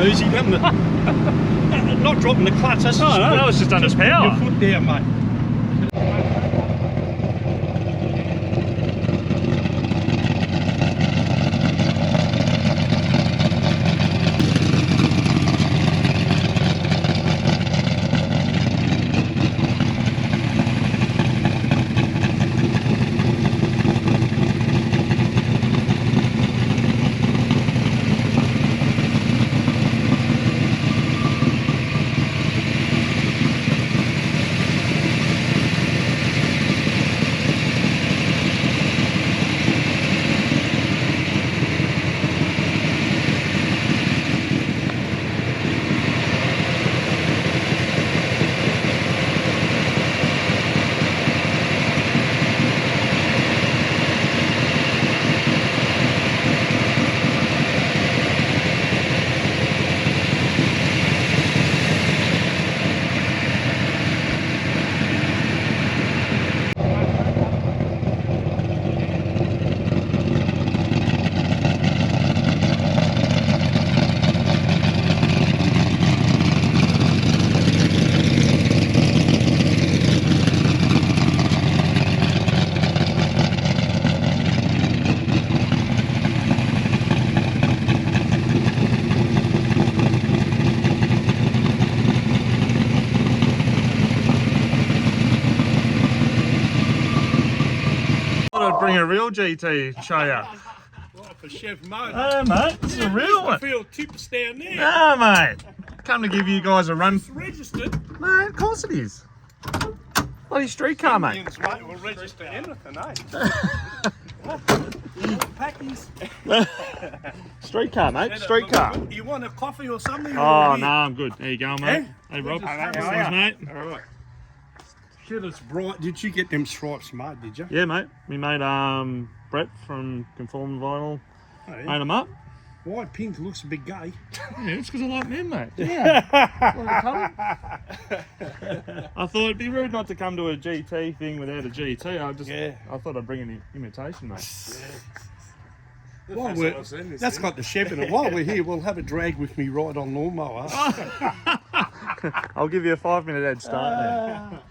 easy, doesn't it? Not dropping the clutch. That's No, that was just under power. Put your foot down, mate. Bring a real GT show you. Right for Chef Mo. Oh, mate, this is a real I one. feel tips down there. No, mate. Come to give you guys a run. It's registered. Mate, of course it is. Bloody street car, mate. Indians, mate, will register anything, eh? Packies. Street car, mate. Street car. You want a coffee or something? Oh, no, I'm good. There you go, mate. Eh? Hey, Rob. How are Thanks, you? mate. All right. Shit, it's bright. Did you get them stripes made, did you? Yeah, mate. We made Brett from Conform Vinyl. Oh, yeah. Made them up. White pink looks a bit gay. Yeah, it's because I like men, mate. Yeah. I thought it'd be rude not to come to a GT thing without a GT. I thought I'd bring an imitation, mate. Yeah. While that's got the chef in it. While we're here, we'll have a drag with me ride on lawnmower. I'll give you a 5-minute head start there.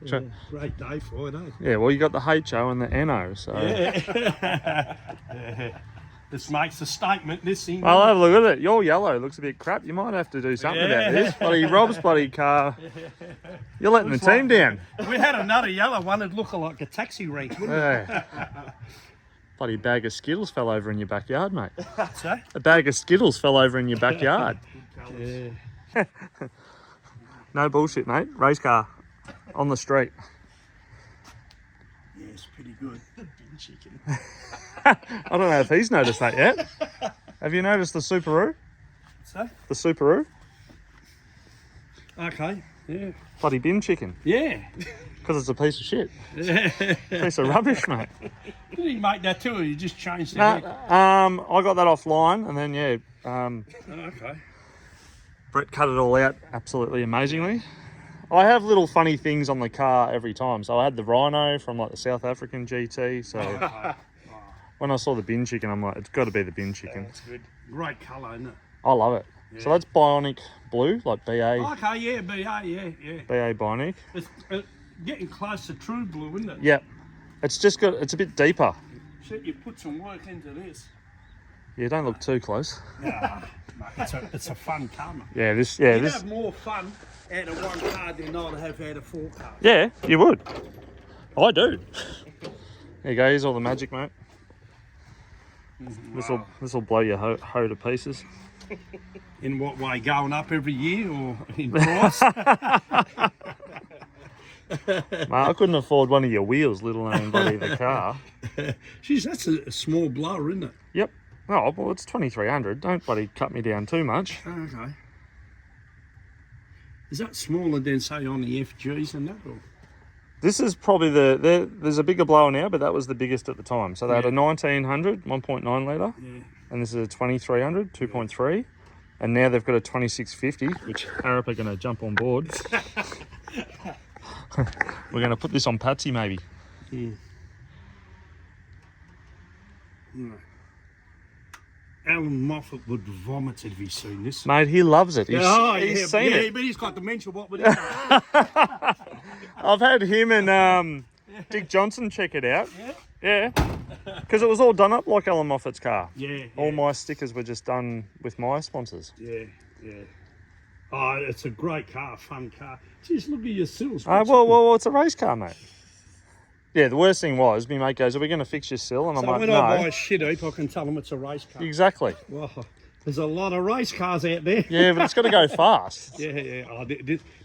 Yeah, great day for it, eh? Yeah, well, you got the HO and the NO, so. Yeah. This makes a statement, this thing. Well, have a look at it. Your yellow looks a bit crap. You might have to do something about this. Bloody Rob's bloody car. You're letting the team down. We had another yellow one. It'd look like a taxi rank, wouldn't it? Yeah. Bloody bag of Skittles fell over in your backyard, mate. So? A bag of Skittles fell over in your backyard. Yeah. No bullshit, mate. Race car on the street. Yeah, it's pretty good. The bin chicken. I don't know if he's noticed that yet. Have you noticed the Subaru? So? The Subaru? Okay, yeah. Bloody bin chicken. Yeah. Because it's a piece of shit. Piece of rubbish, mate. Did he make that too, or you just changed it? No, I got that offline, and then, yeah, Okay. Brett cut it all out absolutely amazingly. I have little funny things on the car every time. So I had the Rhino from like the South African GT. So when I saw the bin chicken, I'm like, it's got to be the bin chicken. That's good. Great colour, isn't it? I love it. Yeah. So that's Bionic Blue, like BA. Okay, yeah, BA, yeah. BA Bionic. It's getting close to true blue, isn't it? Yep. It's just got, it's a bit deeper. Shit, you put some work into this. Yeah, don't look too close. Nah, mate, it's a fun car, mate. Yeah, this. You'd have more fun out of one car than I'd have out of 4 cars. Yeah, you would. I do. There you go. Here's all the magic, mate. Wow. This will blow your hoe to pieces. In what way? Going up every year or in price? Mate, I couldn't afford one of your wheels, let alone bloody the car. Jeez, that's a small blower, isn't it? Yep. Oh, well, it's 2,300. Don't bloody cut me down too much. Okay. Is that smaller than, say, on the FGs and that? Or? This is probably there's a bigger blower now, but that was the biggest at the time. So they had a 1,900, 1.9 litre. Yeah. And this is a 2,300, 2.3. And now they've got a 2,650, which Harrop are going to jump on board. We're going to put this on Patsy, maybe. Yeah. Yeah. Alan Moffat would vomit if he's seen this. Mate, he loves it. He's seen it. Yeah, but he's got dementia. What would he know? I've had him and Dick Johnson check it out. Yeah. Because it was all done up like Alan Moffat's car. Yeah. All my stickers were just done with my sponsors. Yeah. Oh, it's a great car, fun car. Just look at your sills. Well, it's a race car, mate. Yeah, the worst thing was, my mate goes, "Are we going to fix your sill?" And I'm like, when "No." I buy a shit heap, I can tell them it's a race car. Exactly. Well, there's a lot of race cars out there. Yeah, but it's got to go fast. Yeah. Oh,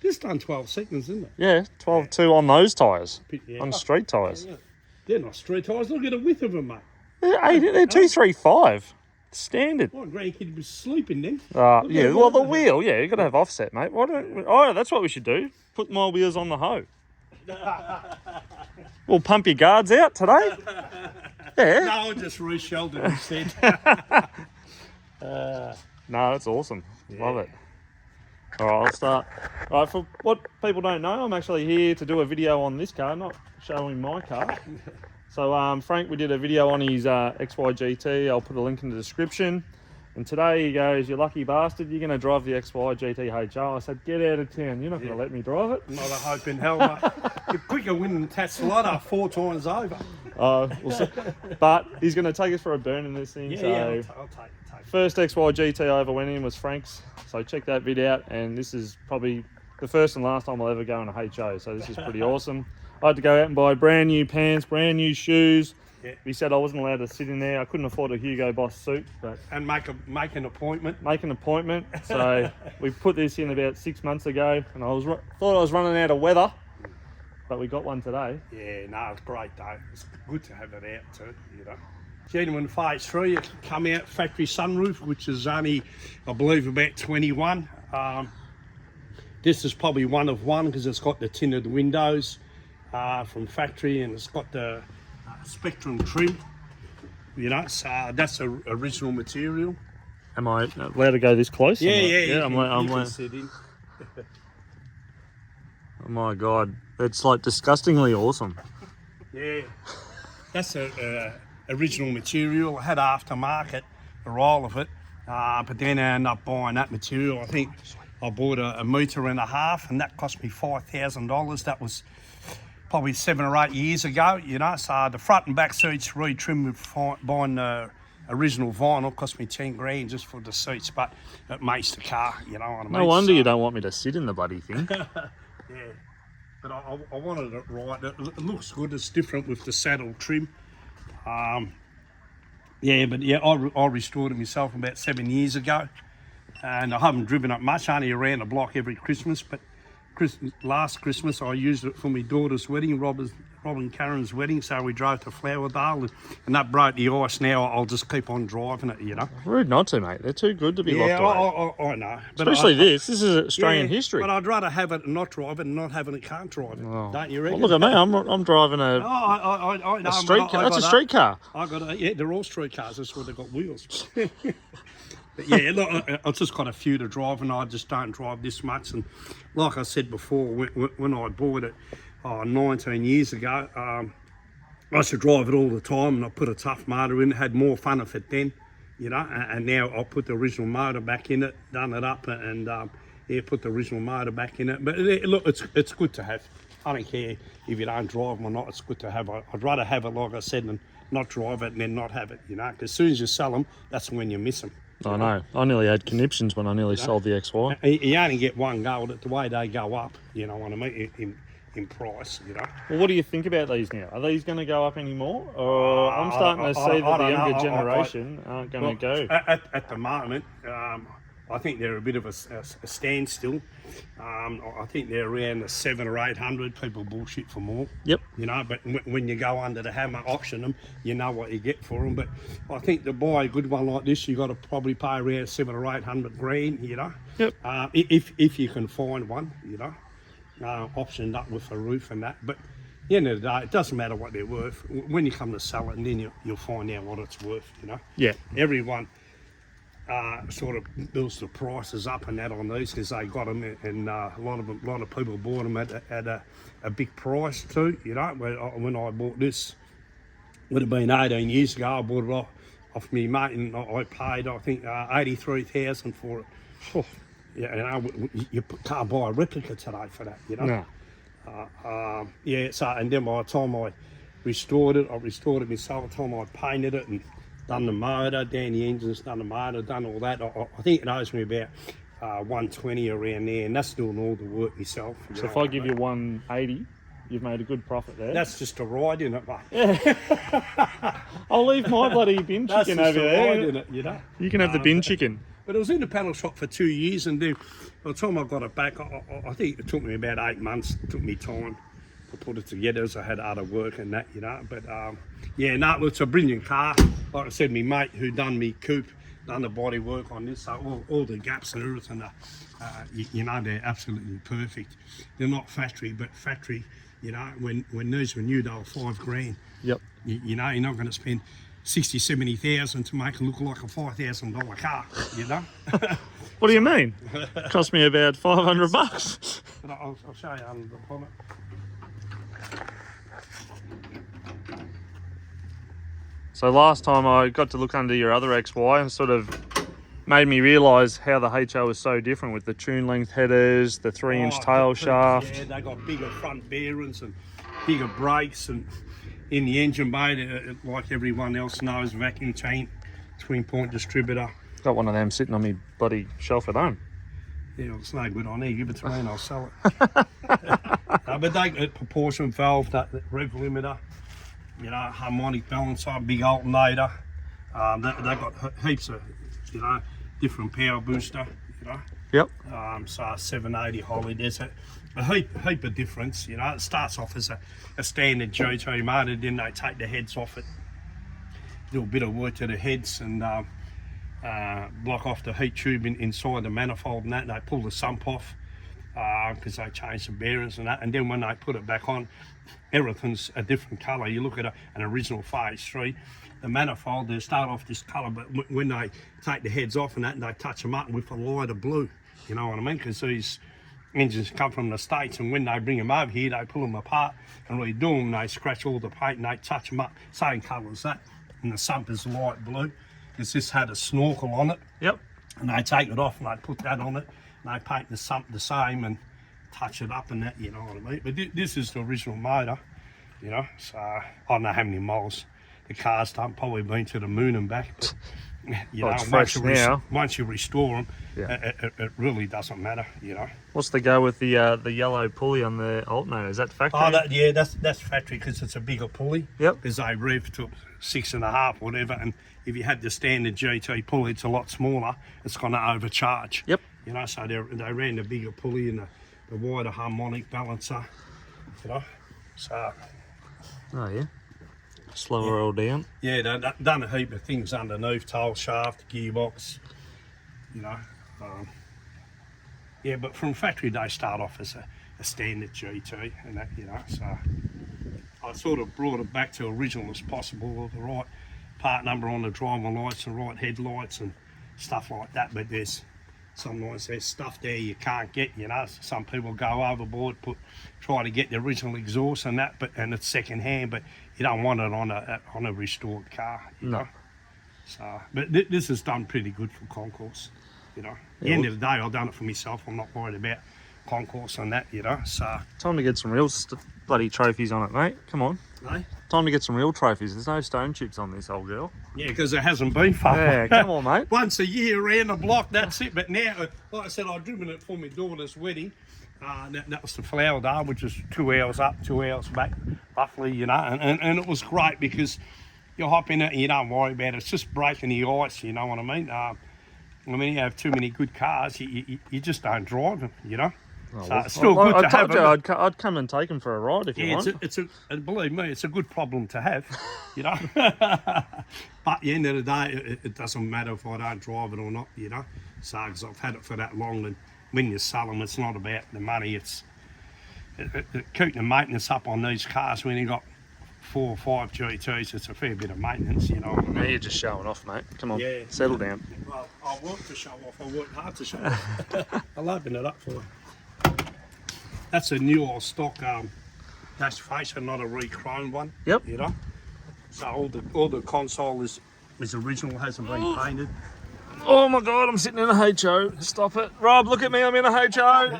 this done 12 seconds, isn't it? Yeah, 12.2 on those tyres, Yeah. on street tyres. Yeah. They're not street tyres. Look at the width of them, mate. They're 235. Standard. My grandkid was sleeping then. Yeah, well, the wheel, yeah, you got to have offset, mate. That's what we should do. Put my wheels on the hoe. We'll pump your guards out today. Yeah. No, I just re-shelled it instead. No, that's awesome. Love it. All right, I'll start. All right, for what people don't know, I'm actually here to do a video on this car, not showing my car. So Frank, we did a video on his XY GT. I'll put a link in the description. And today he goes, "You lucky bastard, you're going to drive the XY GT HR." I said, "Get out of town. You're not going to let me drive it." Not a hope in hell, mate. You're quicker winning Taslotto 4 times over. We'll see. But he's going to take us for a burn in this thing. Yeah, I'll take it. First XY GT I ever went in was Frank's. So check that vid out. And this is probably the first and last time I'll ever go in a HO. So this is pretty awesome. I had to go out and buy brand new pants, brand new shoes. Yeah. He said I wasn't allowed to sit in there. I couldn't afford a Hugo Boss suit, and make an appointment. Make an appointment. So we put this in about 6 months ago, and I thought I was running out of weather, but we got one today. Yeah, no, it's great though. It's good to have it out too, you know. Genuine Phase 3, it come out factory sunroof, which is only, I believe, about 21. This is probably one of one because it's got the tinted windows from factory, and it's got the Spectrum trim, you know, so that's a original material. Am I allowed to go this close? Yeah. I'm sit in. Oh my God, it's like disgustingly awesome. Yeah, that's a original material. I had aftermarket, a roll of it, but then I ended up buying that material. I think I bought a metre and a half, and that cost me $5,000. That was probably 7 or 8 years ago, you know. So the front and back seats re-trimmed with buying the original vinyl. Cost me 10 grand just for the seats, but it makes the car, you know what I mean. No wonder you don't want me to sit in the bloody thing. Yeah, but I wanted it right. It looks good. It's different with the saddle trim. I restored it myself about 7 years ago, and I haven't driven it much. Only around the block every Christmas, but last Christmas I used it for my daughter's wedding, Rob and Karen's wedding, so we drove to Flowerdale, and that broke the ice. Now I'll just keep on driving it, you know. Rude not to, mate. They're too good to be locked away. I know. But especially this is Australian history. But I'd rather have it and not drive it and not having it can't drive it. Oh. Don't you reckon? Well, look at me, I'm driving a street car. That's a street car. They're all street cars, that's why they've got wheels. But yeah, look, I've just got a few to drive, and I just don't drive this much. And like I said before, when I bought it 19 years ago, I used to drive it all the time, and I put a tough motor in it, had more fun with it then, you know. And now I'll put the original motor back in it, done it up, and put the original motor back in it. But look, it's good to have. I don't care if you don't drive them or not, it's good to have. I'd rather have it, like I said, than not drive it and then not have it, you know. Because as soon as you sell them, that's when you miss them. I know. I nearly had conniptions when I nearly sold the XY. You only get one go at it, the way they go up, you know what I mean, in price, you know. Well, what do you think about these now? Are these going to go up anymore? Or I'm starting to see that the younger generation aren't going to go. At the moment, I think they're a bit of a standstill. I think they're around the 700 or 800. People bullshit for more. Yep. You know, but when you go under the hammer, auction them, you know what you get for them. But I think to buy a good one like this, you got to probably pay around 700 or 800 grand. You know. Yep. If you can find one, you know, optioned up with a roof and that. But at the end of the day, it doesn't matter what they're worth. When you come to sell it, and then you'll find out what it's worth. You know. Yeah. Everyone sort of builds the prices up and that on these because they got them, and a lot of people bought them at a big price too. You know, when I bought this, would have been 18 years ago. I bought it off me mate, and I paid, I think, 83,000 for it. Oh, Yeah, you can't buy a replica today for that, you know. no. Yeah, so, and then by the time I restored it myself. By the time I painted it and done the motor, down the engines, done the motor, done all that, I think it owes me about 120 around there, and that's doing all the work myself. So if I give you 180, you've made a good profit there. That's just a ride in it, mate. I'll leave my bloody bin That's chicken just over a there. ride in it, you know. You can have the bin chicken. But I was in the paddle shop for 2 years, and then by the time I got it back, I think it took me about 8 months. It took me time to put it together, as I had other work and that, you know. But yeah, no, it's a brilliant car. Like I said, my mate who done me coupe, done the body work on this, so all the gaps and everything are, you know, they're absolutely perfect. They're not factory, but factory, you know, when these were new, they were $5,000. Yep. You know, you're not going to spend 60, 70,000 to make it look like a $5,000 car, you know. What do you mean? Cost me about $500. But I'll show you under the bonnet. So last time I got to look under your other XY and sort of made me realise how the HO is so different with the tune length headers, the 3-inch tail shaft. Yeah, they got bigger front bearings and bigger brakes, and in the engine bay, like everyone else knows, vacuum tank, twin point distributor. Got one of them sitting on me bloody shelf at home. Yeah, it's no good on here. Give it to me and I'll sell it. But they got proportion valve, that rev limiter, you know, harmonic balancer, big alternator. They got heaps of, you know, different power booster, you know. Yep. So 780 Holly, there's a heap of difference, you know. It starts off as a standard GT motor, then they take the heads off it, do a bit of work to the heads, and block off the heat tube inside the manifold and that, and they pull the sump off because they change the bearings and that, and then when they put it back on, everything's a different colour. You look at an original phase 3, the manifold, they start off this colour, but when they take the heads off and that, and they touch them up with a lighter blue, you know what I mean, because these engines come from the States, and when they bring them over here, they pull them apart and redo them, they scratch all the paint and they touch them up, same colour as that, and the sump is light blue. Because this had a snorkel on it. Yep. And they take it off and they put that on it, and they paint the sump the same and touch it up and that, you know what I mean. But this is the original motor, you know. So I don't know how many miles the car's done, probably been to the moon and back. But, you know, it's fresh now. Once you restore them, yeah, it really doesn't matter, you know. What's the go with the yellow pulley on the alternator? Is that factory? Oh, yeah, that's factory because it's a bigger pulley. Yep. Because they rev to 6.5, whatever, and if you had the standard GT pulley, it's a lot smaller. It's going to overcharge. Yep. You know, so they ran the bigger pulley and the wider harmonic balancer. You know, so. Oh yeah. Slower all down. Yeah, they've done a heap of things underneath, tail shaft, gearbox. You know. Yeah, but from factory they start off as a standard GT and that, you know. So I sort of brought it back to original as possible, with the right part number on the driver lights, the right headlights and stuff like that. But sometimes there's stuff there you can't get, you know. Some people go overboard, try to get the original exhaust and that, and it's second hand, but you don't want it on a restored car, you know. So, but this is done pretty good for concourse, you know. At the end of the day, I've done it for myself. I'm not worried about concourse and that, you know. So time to get some real bloody trophies on it, mate. Come on. No? Time to get some real trophies. There's no stone chips on this old girl. Yeah, because it hasn't been far. Yeah, come on, mate. Once a year around the block, that's it. But now, like I said, I driven it for my daughter's wedding. That was the flower day, which was 2 hours up, 2 hours back, roughly, you know. And it was great because you hop in it and you don't worry about it. It's just breaking the ice, you know what I mean? I mean, you have too many good cars, you just don't drive them, you know. Oh, so it's still good to have. I'd come and take them for a ride if you want. And believe me, it's a good problem to have, you know. But at the end of the day, it doesn't matter if I don't drive it or not, you know. So, because I've had it for that long, and when you sell them, it's not about the money. It's keeping the maintenance up on these cars. When you've got 4 or 5 GTs, it's a fair bit of maintenance, you know. Now you're just showing off, mate. Come on, settle down. Well, I work to show off. I work hard to show off. I'll open it up for you. That's a new old stock dash facer, not a re-chrome one. Yep. You know, so all the console is It's original, hasn't been painted. Oh my God, I'm sitting in a HO. Stop it. Rob, look at me, I'm in a HO.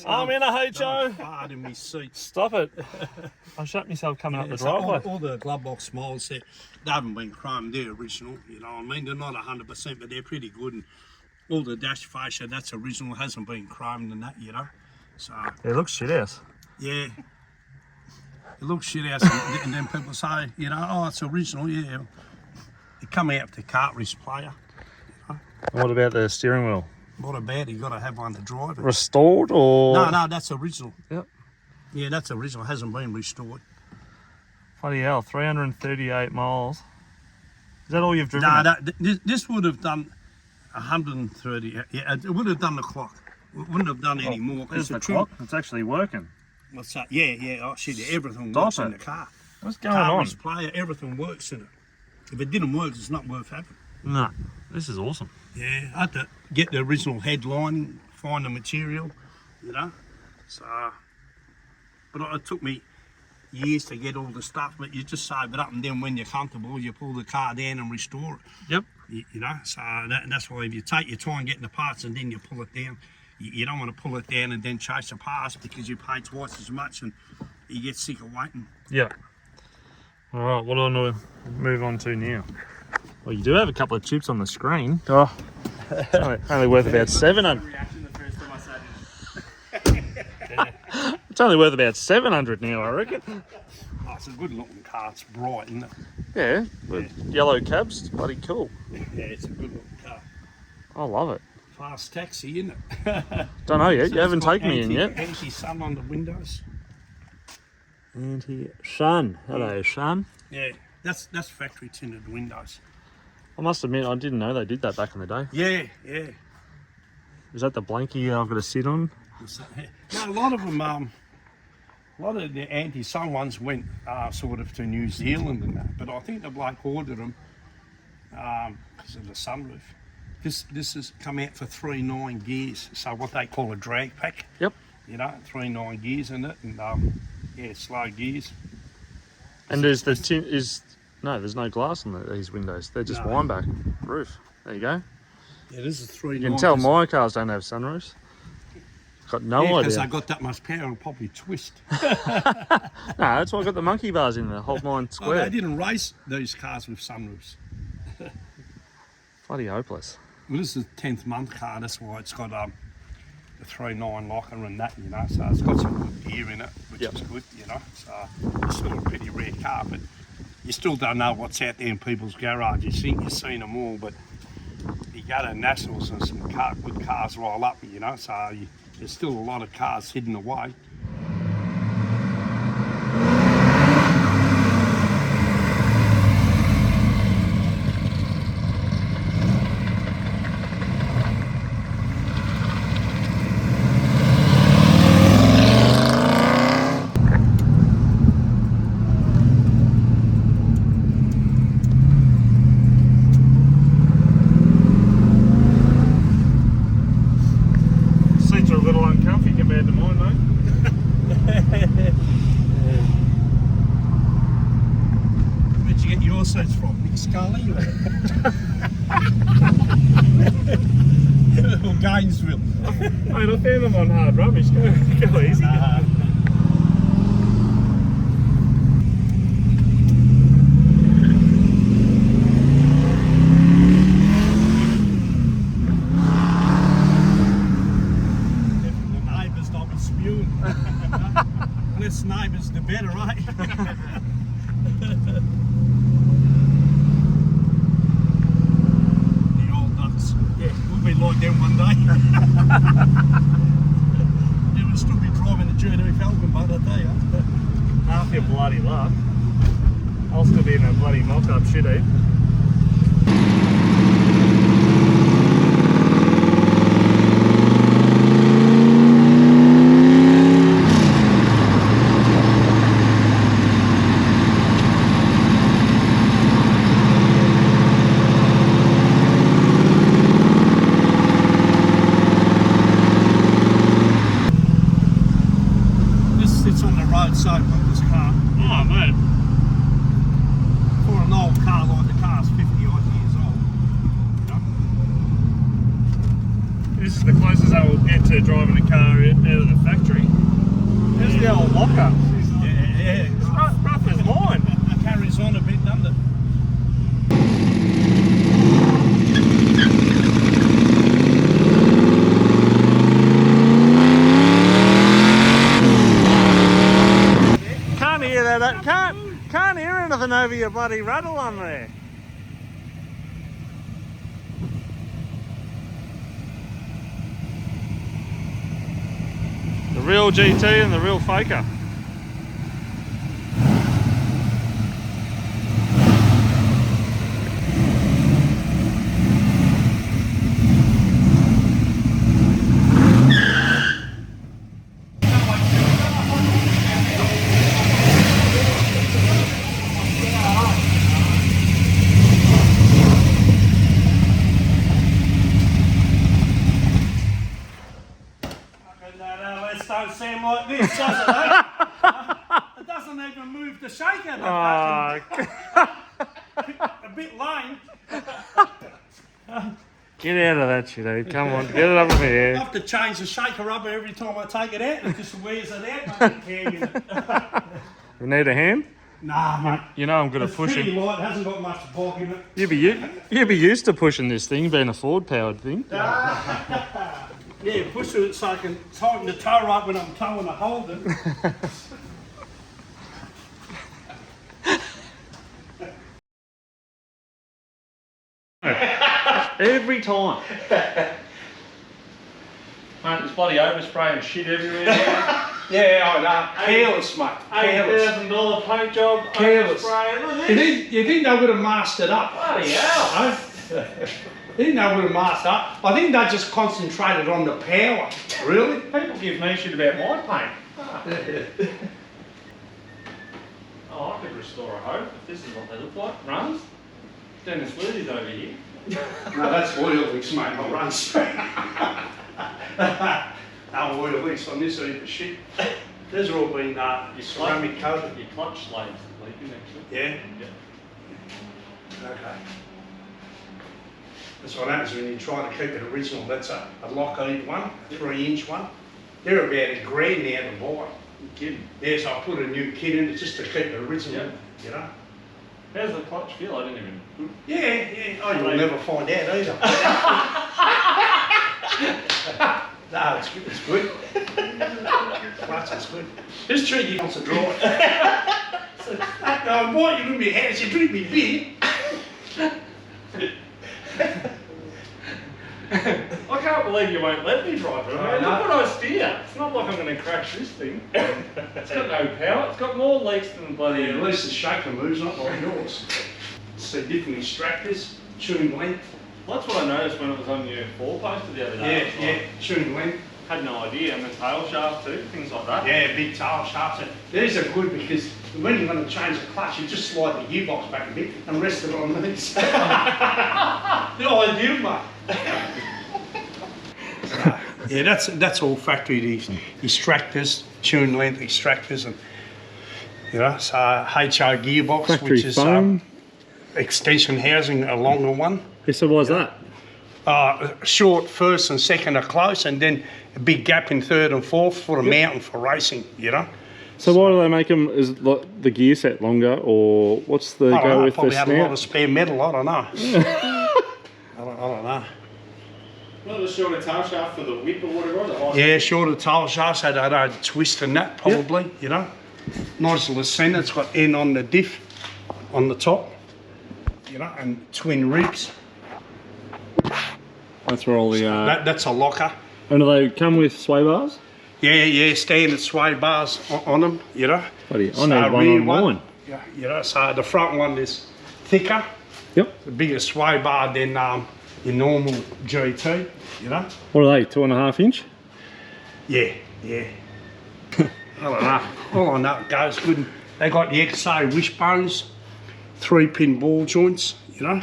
I'm in a HO. Hard in my seat. Stop it. I shut myself coming up the driveway. All the glove box molds, they haven't been chromed, they're original, you know what I mean? They're not 100%, but they're pretty good. And all the dash fascia, that's original, hasn't been chromed and that, you know? So, It looks shit ass. yeah. It looks shit out, and then people say, you know, oh, it's original, yeah. It come out to Karworx player. What about the steering wheel? What about you got to have one to drive it? Restored or? No, that's original. Yep. Yeah, that's original. Hasn't been restored. Bloody hell, 338 miles. Is that all you've driven? No, this would have done 130. Yeah, it would have done the clock. It wouldn't have done any more. There's the clock. It's actually working. What's that? Yeah. Oh shit! Everything Stop works it. in the car. What's going on? Karworx player, everything works in it. If it didn't work, it's not worth having. No, this is awesome. Yeah, I had to get the original headlining, find the material, you know. So, but it took me years to get all the stuff. But you just save it up, and then when you're comfortable, you pull the car down and restore it. Yep. You know, so that's why if you take your time getting the parts and then you pull it down, you don't want to pull it down and then chase the parts because you pay twice as much and you get sick of waiting. Yeah. All right, what do I want to move on to now? Well, you do have a couple of chips on the screen. Oh, it's only worth about 700. It's only worth about 700 now, I reckon. Oh, it's a good looking car. It's bright, isn't it? Yeah, with yellow cabs, it's bloody cool. Yeah, it's a good looking car. I love it. Fast taxi, isn't it? Don't know yet. So You haven't it's got taken me in yet. Anti-sun on the windows. Anti-sun. Hello, sun. Yeah, that's factory tinted windows. I must admit, I didn't know they did that back in the day. Yeah. Is that the blankie I've got to sit on? No, a lot of them, a lot of the anti-sun ones went sort of to New Zealand and that, but I think the bloke ordered them because of the sunroof. This has come out for 3.9 gears, so what they call a drag pack. Yep. You know, 3.9 gears in it, and yeah, slow gears. And there's the there's no glass on these windows. They're just wind back roof. There you go. Yeah, this is 3.9. You can tell my cars don't have sunroofs. Got no because idea. I got that much power, it'll probably twist. No, that's why I got the monkey bars in the whole 9 Oh, square. they didn't race these cars with sunroofs. Bloody hopeless. Well, this is a 10th month car, that's why it's got the 3.9 locker and that, you know, so it's got some good gear in it, which is good, you know, so it's still a pretty rare car, but you still don't know what's out there in people's garage. You think you've seen them all, but you go to Nationals and some good cars roll up, you know, so there's still a lot of cars hidden away. Seats are a little uncomfy compared to mine, mate. Where'd you get your seats from? Nick Scully? Or Gainesville? Mate, I found them on hard rubbish. Go easy. Less neighbours, the better, right? The old nuts. Yeah, we'll be like them one day. You would still be driving the journey Falcon, but I tell you. Half your bloody luck. I'll still be in a bloody mock-up shit heap. This sits on the road so quick, this car. Oh, mate. For an old car like the there driving a car out of the factory. There's the old locker. Yeah. It's rough as mine. Carries on a bit, doesn't it? Can't hear that. Can't hear anything over your bloody rattle on there. The real GT and the real faker. Don't seem like this, does it? Eh? It doesn't even move the shaker. A bit lame. Get out of that shit, eh? Come on, get it up in the I air. have to change the shaker rubber every time I take it out. It just wears it out. I don't care, you know. We need a hand? Nah, mate. You know I'm good at It's pretty pushing. light. Hasn't got much bog in it. You'd be used to pushing this thing, being a Ford powered thing. Yeah, push it so I can tighten the toe right when I'm towing the holder. Every time. Mate, there's bloody overspray and shit everywhere. Yeah, I know. Careless, mate. Careless. $8,000 paint job. Careless. Overspray. Look at this. You think they would have masked it up? Bloody hell. You think they would have masked up? I think they just concentrated on the power. Really? People give me shit about my paint. Oh, I could restore a hose if this is what they look like. Runs. Dennis Worthy's over here. No, that's oil leaks, mate, not runs. No oil leaks on this heap of shit. These are all been your ceramic coated. Your clutch slaves leaking actually. Yeah? Yeah. Okay. That's what happens when you try to keep it original. That's a Lockheed one, 3-inch one. They're about $1,000 now to buy. You're kidding. Yeah, so I put a new kit in it just to keep it original, Yeah. you know? How's the clutch feel? I didn't even. Yeah. Oh, you'll never find out either. No, it's good. Clutch is good. This tree you wants to drive. No, I bought you in my house, you drink me beer. I can't believe you won't let me drive it. I mean, look what I steer. It's not like I'm going to crash this thing. It's got no power. It's got more leaks than bloody. At least the shaker moves, not like yours. See different extractors, tune length. Well, that's what I noticed when it was on your 4-poster the other day. Yeah, tune length. Had no idea. And the tail shaft too, things like that. Yeah, big tail shafts. These are good because when you're going to change the clutch, you just slide the gearbox back a bit and rest it on these. They're ideal, mate. Yeah, that's all factory, these extractors, tune length extractors, and you know, so HO gearbox, Factory which is foam. extension housing, a longer one. Yeah, so why's that? Short first and second are close, and then a big gap in third and fourth for the mountain for racing, you know. So why do they make them? Is the gear set longer, or what's the I don't go know, with probably the have a lot snout? of spare metal, I don't know. I don't know. Not the shorter tail shaft for the whip or whatever. Yeah, shorter tail shafts, so they don't twist and that probably, you know. Nice little centre, it's got N on the diff on the top, you know, and twin ribs. That's where all the. That's a locker. And do they come with sway bars? Yeah, standard sway bars on them, you know. Buddy, I So need one rear on mine. Yeah, you know, so the front one is thicker, Yep. the bigger sway bar than your normal GT, you know. What are they? 2.5 inch? Yeah. I don't know. All I know it goes good. They got the XA wishbones, 3-pin ball joints, you know.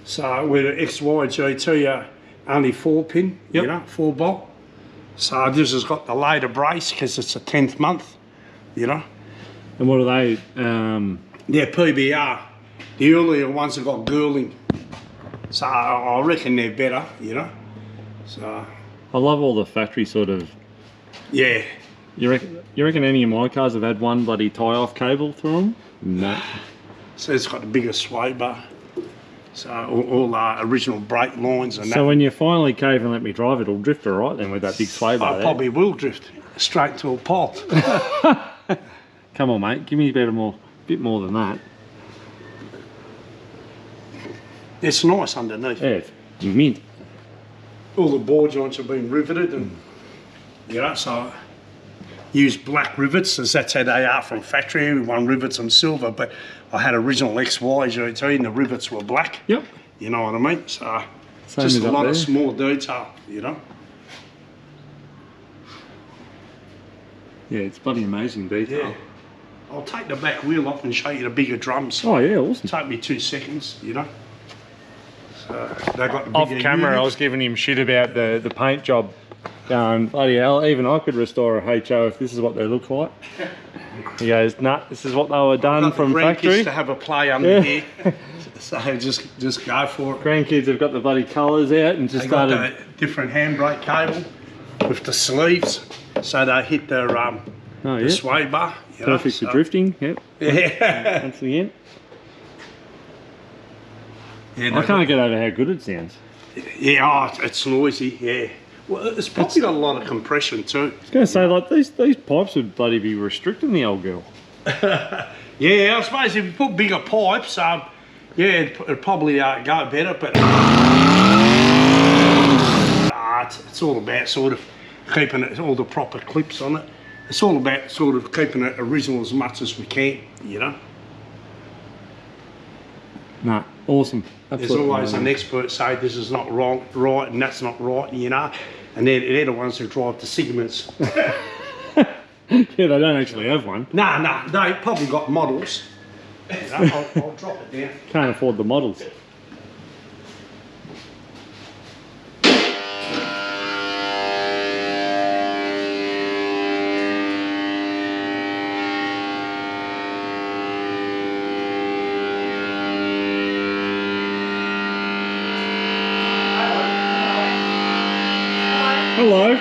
So where the XY GT are only 4-pin, you know, 4-bolt. So this has got the later brace because it's a 10th month, you know. And what are they? Yeah, PBR. The earlier ones have got girling. So I reckon they're better, you know. So I love all the factory sort of. Yeah. You reckon any of my cars have had one bloody tie-off cable through them? No. So it's got the biggest sway bar. So all original brake lines and So when you finally cave and let me drive, it'll drift all right then with that big sway bar I there. probably will drift straight to a pole. Come on, mate. Give me a bit more than that. It's nice underneath. Yeah, it's mint. All the bore joints have been riveted and, you know, so use black rivets as that's how they are from factory. Everyone rivets them silver, but I had original XY Gt and the rivets were black. Yep. You know what I mean? So Same just as a up lot there. of small detail, you know. Yeah, it's bloody amazing detail. Yeah. I'll take the back wheel off and show you the bigger drums. Oh yeah, awesome. Take me 2 seconds, you know. So they got the Off bigger camera, I units. was giving him shit about the paint job. Going, bloody hell, even I could restore a HO if this is what they look like. He goes, nah, this is what they were done Got the from grandkids factory. to have a play under here. So just go for it. Grandkids have got the bloody colours out and just They got started. the different handbrake cable with the sleeves, so they hit the Oh yeah, sway bar. You know, perfect for so- drifting. Yep, Yeah. that's the end. Yeah, I can't get over how good it sounds. Yeah, oh, it's noisy. Yeah. Well, it's probably got a lot of compression too. I was going to say, like, these pipes would bloody be restricting the old girl. Yeah, I suppose if you put bigger pipes, yeah, it'd probably go better, but it's all about sort of keeping it, all the proper clips on it. It's all about sort of keeping it original as much as we can, you know. Nah, awesome. There's Absolutely always amazing. an expert say this is not right and that's not right, you know. And they're the ones who drive the Sigmas. Yeah, they don't actually have one. No, they probably got models. You know, I'll drop it down. Can't afford the models. Hello.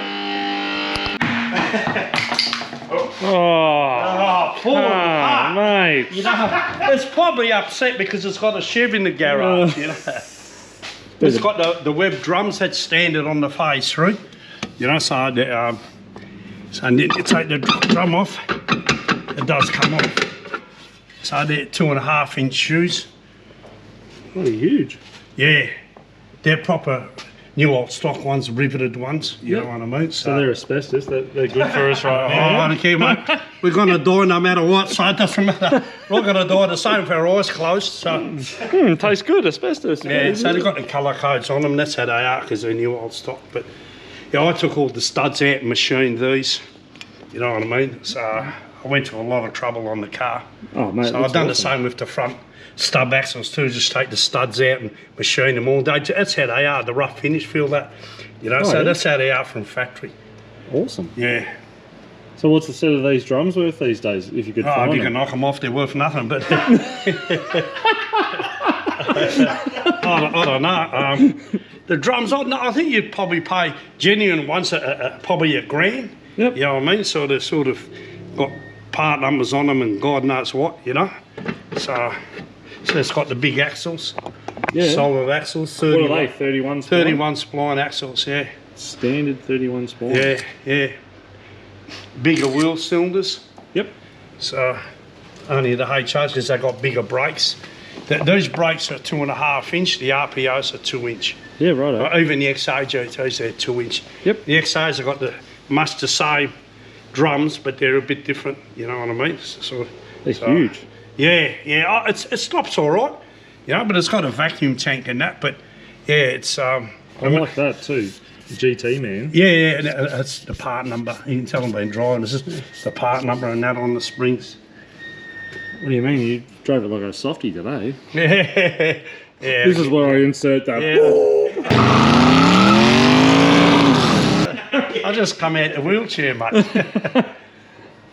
Oh, Oh, poor heart. mate. You know, it's probably upset because it's got a Chev in the garage, you know. It's got the web drums that standard on the face through, you know, so then you take the drum off, it does come off. So they're 2.5 inch shoes. Bloody huge. Yeah, they're proper new old stock ones, riveted ones, you Yep. know what I mean? So they're asbestos. They're good for us right now. I don't care, mate. We're going to die no matter what, so it doesn't matter. We're going to die the same with our eyes closed. So Tastes good, asbestos. yeah, so they've got the colour codes on them. That's how they are because they're new old stock. But yeah, I took all the studs out and machined these. You know what I mean? So I went to a lot of trouble on the car. Oh, mate, So I've done the same with the front stub axles too. Just take the studs out and machine them all. That's how they are. The rough finish, feel that. You know, Oh, so yeah. that's how they are from factory. Awesome. Yeah. So what's the set of these drums worth these days, if you could Oh, if find you them? can knock them off, they're worth nothing. But I don't know. The drums, I think you'd probably pay genuine ones probably $1,000. Yep. You know what I mean? So they're sort of got part numbers on them and God knows what, you know. So it's got the big axles, Yeah. solid axles, What 31, are they, 31 spline? 31 spline axles, yeah. Standard 31 spline. Yeah. Bigger wheel cylinders. Yep. So only the HOs because they got bigger brakes. Those brakes are 2.5 inch. The RPOs are 2 inch. Yeah, right. Even the XA GTs, they're 2 inch. Yep. The XAs have got much the same drums, but they're a bit different. You know what I mean? They're huge. Yeah. Oh, it stops all right. You know, but it's got a vacuum tank and that. But yeah, it's I like that too. GT, man. yeah. That's the part number. You can tell I'm been driving. It's just the part number and that on the springs. What do you mean? You drove it like a softie today. Yeah. This is where I insert that. I just come out the wheelchair, mate.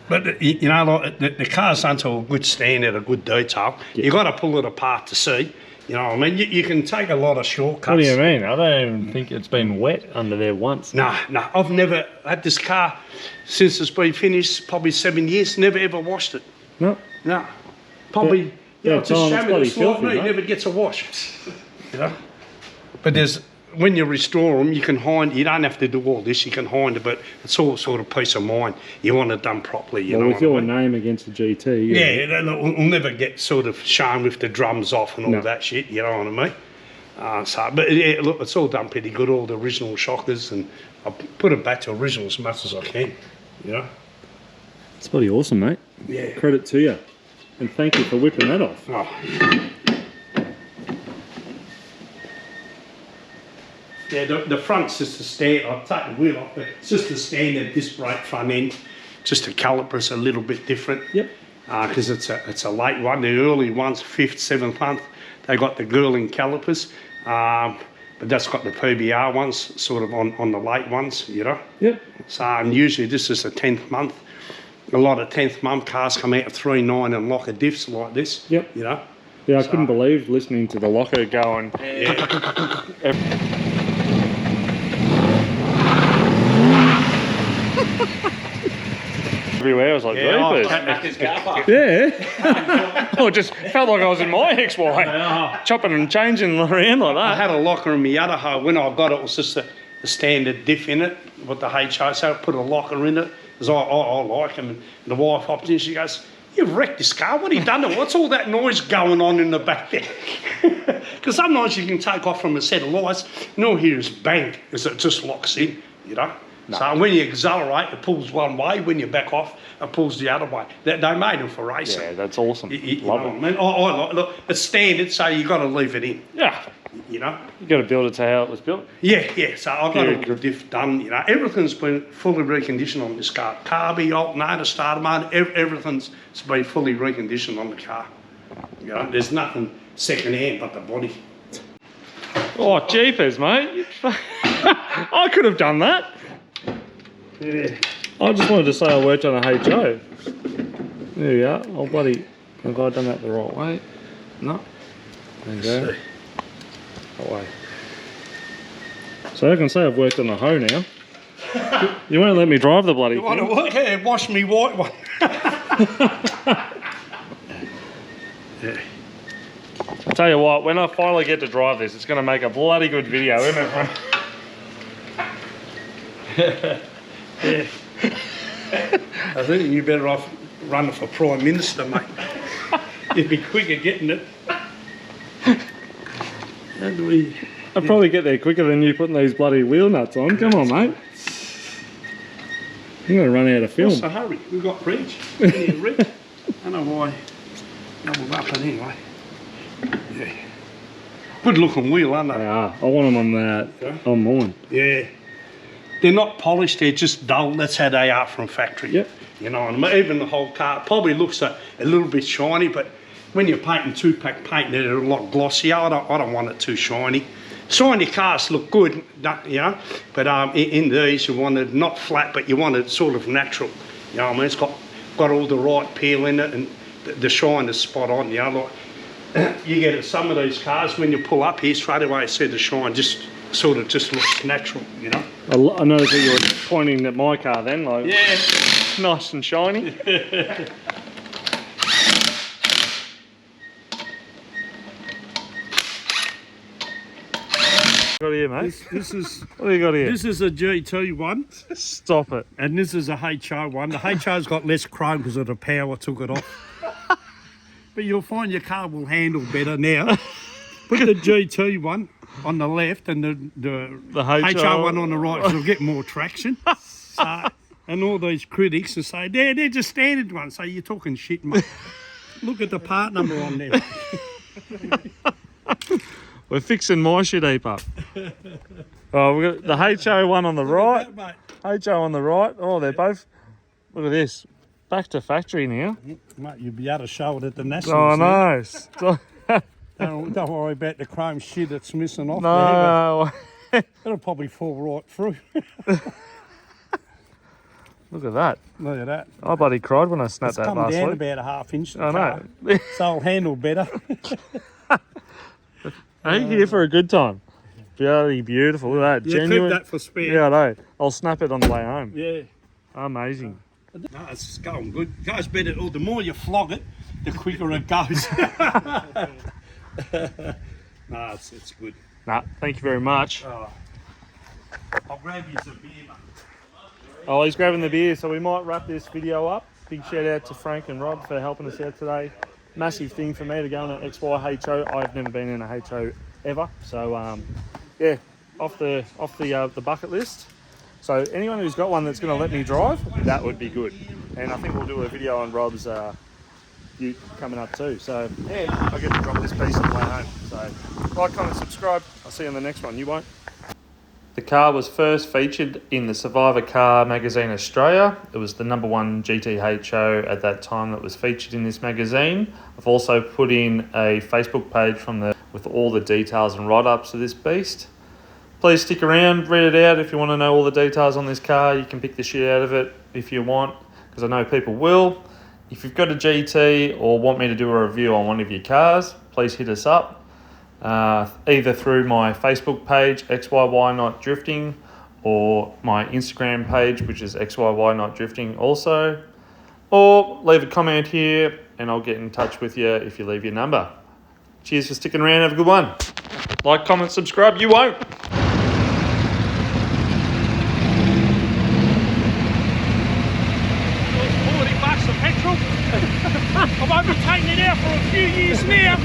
But you know, like, the car's done to a good standard, a good detail. You got to pull it apart to see. You know what I mean? You can take a lot of shortcuts. What do you mean? I don't even think it's been wet under there once. No, I've never had this car since it's been finished, probably 7 years, never ever washed it. No. No. Probably, just shame bloody it's like filthy, me, mate. never gets a wash. You know? But there's, when you restore them, you can hind, you don't have to do all this, you can hind it, but it's all sort of peace of mind. You want it done properly, you know with what your I mean? name against the GT. Yeah, we'll never get sort of shown with the drums off and all that shit, you know what I mean? But yeah, look, it's all done pretty good, all the original shockers, and I put it back to original as much as I can, you know? It's bloody awesome, mate. Yeah. Credit to you. And thank you for whipping that off. Oh. Yeah, the front's just a stand. I'll take the wheel off, but it's just a standard disc brake front end. Just the caliper's a little bit different. Yep. Because it's a late one. The early ones, 5th, 7th month, they got the girling calipers. But that's got the PBR ones, sort of on the late ones, you know. Yep. So and usually this is a 10th month. A lot of 10th month cars come out of 3.9 and locker diffs like this. Yep. You know. Yeah, I couldn't believe listening to the locker going. Everywhere, I was like, yeah. Oh, it just felt like I was in my XY, chopping and changing around like I that. had a locker in my other hoe. When I got it, it was just a standard diff in it with the HO. So I put a locker in it because I like them. And the wife hopped in. She goes, "You've wrecked this car. What have you done to it? What's all that noise going on in the back there?" Because sometimes you can take off from a set of lights and all here is bang as it just locks in, you know. No. So when you accelerate, it pulls one way. When you back off, it pulls the other way. They made them for racing. Yeah, that's awesome. Love it. I mean, I look, it's standard, so you got to leave it in. Yeah. You know. You got to build it to how it was built. Yeah. So I got all the diff done. You know, everything's been fully reconditioned on this car. Carby, alternator, starter motor, everything's been fully reconditioned on the car. You know, there's nothing second hand but the body. Oh, jeepers, mate! I could have done that. Yeah. I just wanted to say I worked on a HO. There we are. Oh, bloody. Have I done that the right way? No. There you go. That way. So I can say I've worked on a hoe now. You won't let me drive the bloody thing. Want to work? Yeah, wash me white one. Yeah. I'll tell you what, when I finally get to drive this, it's going to make a bloody good video, isn't it? Yeah. I think you're better off running for Prime Minister, mate. You'd be quicker getting it. How do we... I'll probably get there quicker than you putting these bloody wheel nuts on. Come on, mate. I'm going to run out of film. What's the hurry? We've got Reet. We need Reet. I don't know why. Double up it anyway. Yeah. Good looking wheel, aren't they? They are. I want them on that. On mine. Yeah. They're not polished, they're just dull. That's how they are from factory. Yep. You know what I mean? Even the whole car probably looks a little bit shiny, but when you're painting 2-pack paint, they're a lot glossier. I don't want it too shiny. Shiny cars look good, you know, but in these you want it not flat, but you want it sort of natural. You know what I mean? It's got all the right peel in it, and the shine is spot on. You know, like you get some of these cars when you pull up here straight away, you see the shine just sort of just looks natural. You know. I noticed that you were pointing at my car then, like yeah, nice and shiny. What do you got here, mate? this is What do you got here? this is a GT one, Stop it. and this is a HO one. The HO's got less chrome because of the power took it off. But you'll find your car will handle better now. Put the GT one on the left and the HO one on the right, so it'll get more traction. So, and all these critics will say, they're just standard ones. So you're talking shit, mate. Look at the part number on there. We're fixing my shit heap up. Oh, we've got the HO one on the right. HO on the right. Oh, they're both. Look at this. Back to factory now. Mate, you'll be able to show it at the Nationals. Oh, nice. Don't worry about the chrome shit that's missing off No. there. It'll probably fall right through. Look at that. Look at that. I bloody cried when I snapped that Come last down week. about a half inch. I know. So it'll handle better. Hey, here for a good time. Bloody beautiful. Look at that. Yeah, Genuine. keep that for spare. Yeah, I know. I'll snap it on the way home. Yeah. Amazing. No, it's going good. It goes better. Or the more you flog it, the quicker it goes. No, it's good. Nah, thank you very much. Oh, I'll grab you some beer, mate. Oh, he's grabbing the beer, so we might wrap this video up. Big shout out to Frank and Rob for helping us out today. Massive thing for me to go on an XYHO. I've never been in a HO ever, so yeah, off the bucket list. So anyone who's got one that's going to let me drive, that would be good. And I think we'll do a video on Rob's ute coming up too. So yeah, I'll get to drop this piece on the way home. So like, comment, subscribe. I'll see you on the next one. You won't. The car was first featured in the Survivor Car magazine Australia. It was the #1 GTHO at that time that was featured in this magazine. I've also put in a Facebook page with all the details and write-ups of this beast. Please stick around, read it out if you want to know all the details on this car. You can pick the shit out of it if you want, because I know people will. If you've got a GT or want me to do a review on one of your cars, please hit us up. Either through my Facebook page, XYY Not Drifting, or my Instagram page, which is XYY Not Drifting also. Or leave a comment here and I'll get in touch with you if you leave your number. Cheers for sticking around. Have a good one. Like, comment, subscribe. You won't. $40 of petrol. I won't be taking it out for a few years now.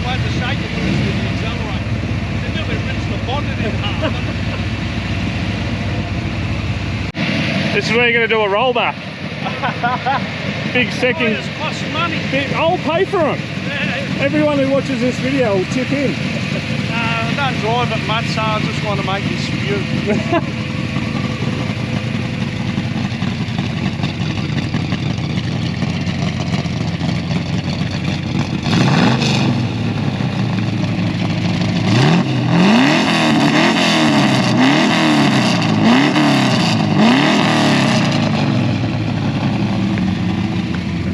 Why the shaker was with the accelerator? They nearly rinsed the bonnet in half. This is where you're going to do a rollback. Big second. It costs money. I'll pay for them. Yeah. Everyone who watches this video will chip in. I don't drive it much, so I just want to make you spew.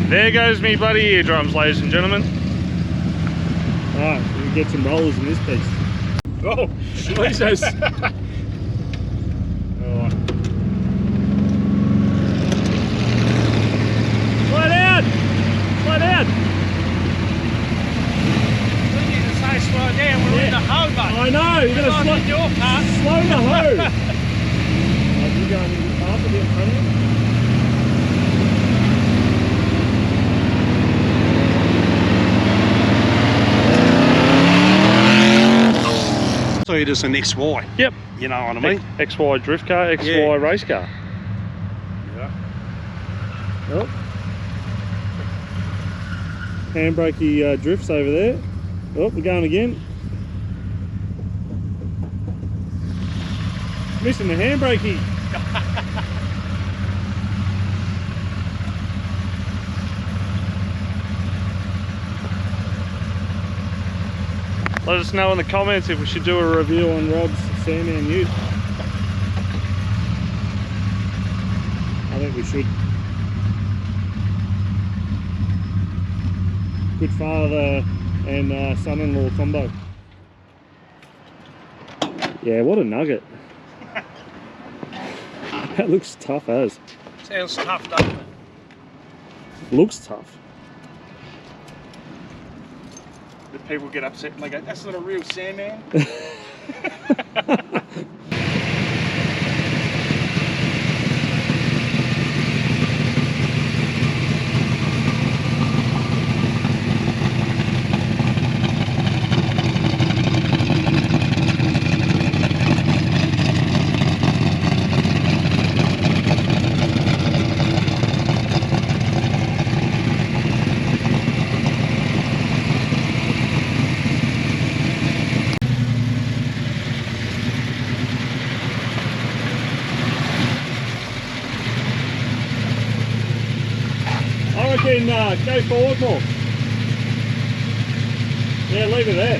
There goes me bloody eardrums, ladies and gentlemen. Alright, we can get some rollers in this piece. Oh, Jesus! Alright. Slow down! Slow down! We need to say slow down, we're in the hoe, mate. I know, you're going to in your car. slow the hoe! Are you going into the path a bit in front of you? So it is an XY. Yep. You know what I mean? XY drift car, XY race car. Yeah. Oh. Handbrakey drifts over there. Oh, we're going again. Missing the handbrakey. Let us know in the comments if we should do a review on Rob's Sandman ute. I think we should. Good father and son-in-law combo. Yeah, what a nugget. That looks tough as. Sounds tough, doesn't it? Looks tough. The people get upset and they go, that's not a real Sandman. I reckon go forward more. Yeah, leave it there.